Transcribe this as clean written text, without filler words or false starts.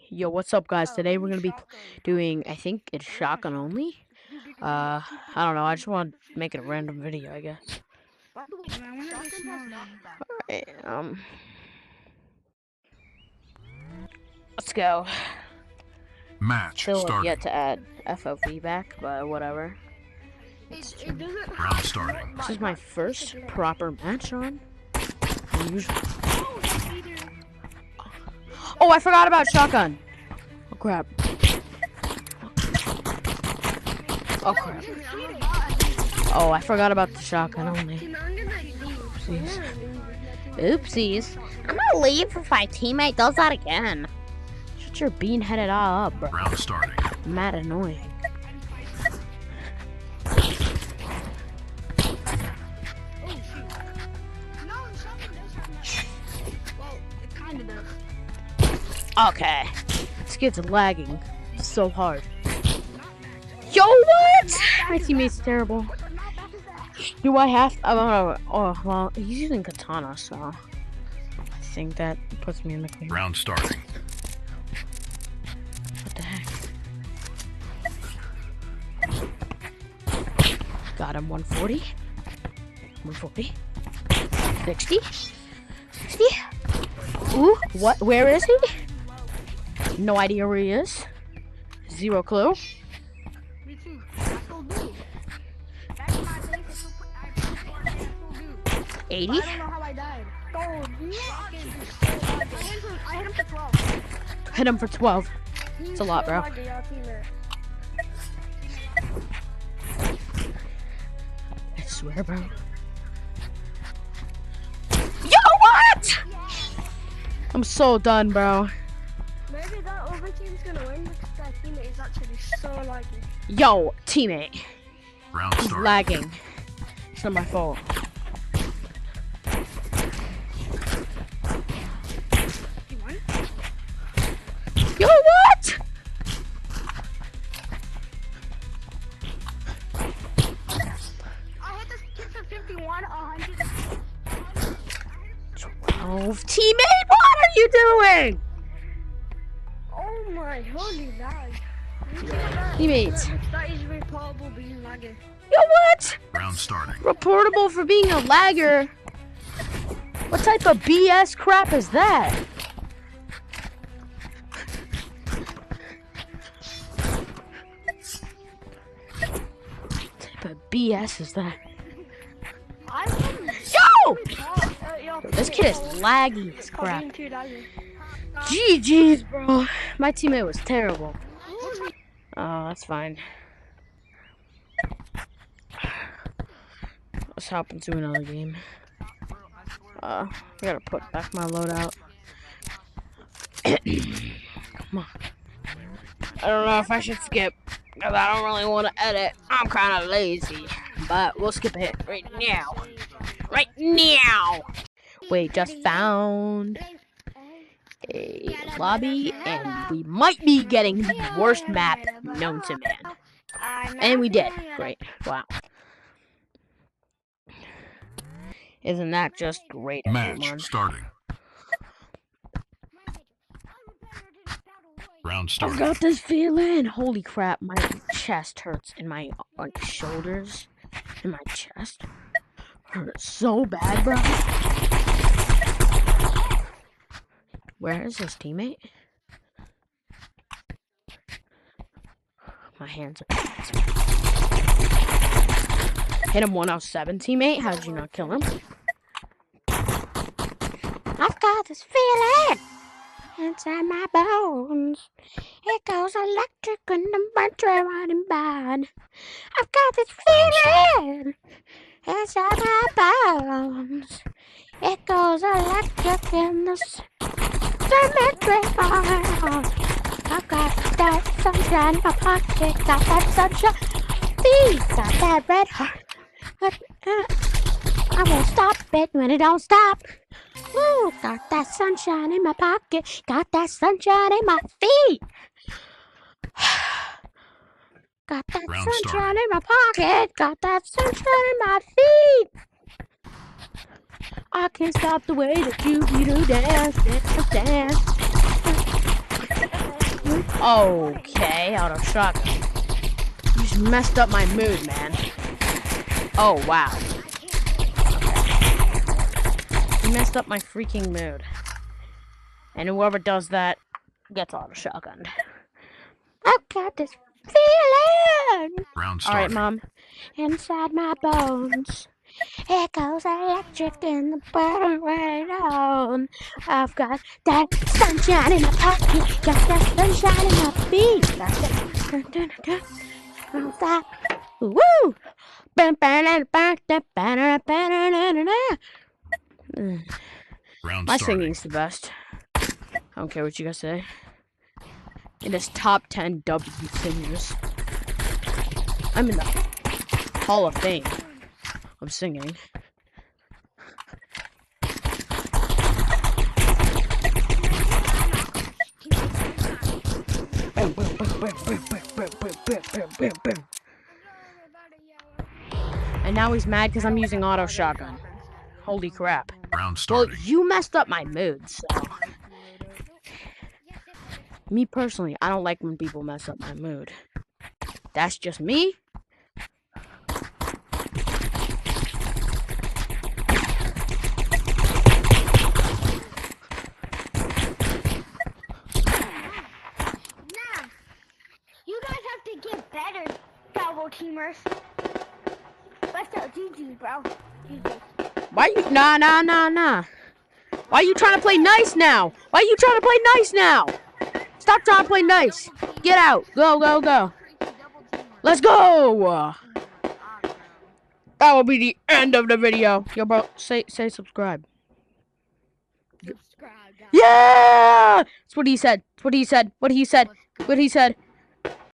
Yo, what's up, guys? Today we're gonna be doing, I think it's shotgun only. I don't know. I just want to make it a random video, I guess. Alright, let's go. Match Still have starting. yet to add FOV back, but whatever. Round starting. This is my first proper match on. Oh, I forgot about shotgun. Oh crap. Oh crap. Oh, I forgot about the shotgun only. Oopsies. Oopsies. I'm gonna leave if my teammate does that again. Shut your bean-headed eye up, bro. Round starting. Mad annoying. Okay. This kid's lagging so hard. Yo, what? My teammate's terrible. Do I have to? Oh, well, he's using katana, so I think that puts me in the clear. Round starting. What the heck? Got him 140. 140. 60. 60. Ooh, what? Where is he? No idea where he is. Zero clue. Me too. 80. I don't know how I died. Oh, I hit him for 12. Hit him for 12. It's a lot, bro. I swear, bro. Yo, what? I'm so done, bro. Maybe that other team's gonna win because that teammate is actually so laggy. Yo, teammate. Round He's starting. lagging. It's not my fault. Yo, what? I hit this kid for 51, 100. 12. Teammate, what are you doing? Oh my holy lag. Teammates. That is reportable being laggy. Yo, what? Round starting. Reportable for being a lagger. What type of BS crap is that? What type of BS is that? Yo! This kid is laggy as crap. GG's, bro. My teammate was terrible. Oh, that's fine. Let's hop into another game. I gotta put back my loadout. Come on. I don't know if I should skip, because I don't really want to edit. I'm kind of lazy. But we'll skip it right now. Right now! Wait, just found a lobby, and we might be getting the worst map known to man. And we did. Great. Wow. Isn't that just great, everyone? Match starting. Round I've starting. got this feeling. Holy crap, my chest hurts, and my shoulders and my chest hurt so bad, bro. Where is his teammate? My hands are... Hit him 107, teammate. How did you not kill him? I've got this feeling inside my bones. It goes electric and the burnt right in bad. I've got this feeling inside my bones. It goes electric in the cemetery. I've got that sunshine in my pocket. Got that sunshine. Got that red heart. I won't stop it when it don't stop. Ooh, got that sunshine in my pocket. Got that sunshine in my feet. Got that Round sunshine starting. in my pocket. Got that sunshine in my feet. I can't stop the way that you do dance, dance, dance. Okay, auto shotgun. You just messed up my mood, man. Oh, wow. You messed up my freaking mood. And whoever does that gets auto shotgunned. I've got this feeling. Round Alright, starting. Mom. Inside my bones. It goes electric in the bottom right on. I've got that sunshine in my pocket. Got that sunshine in my feet. Got that. Woo! Round My starting. singing's the best. I don't care what you guys say. It is top 10 W singers. I'm in the Hall of Fame of singing. And now he's mad because I'm using auto shotgun. Holy crap. Round Well, starting. you messed up my mood, so. Me personally, I don't like when people mess up my mood. That's just me. Nah. You guys have to get better, double teamers. Let's go, GG, bro. GG. Why you? Nah. Why you trying to play nice now? Why you trying to play nice now? Stop trying to play nice. Get out. Go. Let's go. That will be the end of the video. Yo, bro, say subscribe. Subscribe, guys. Yeah! That's what he said. What he said.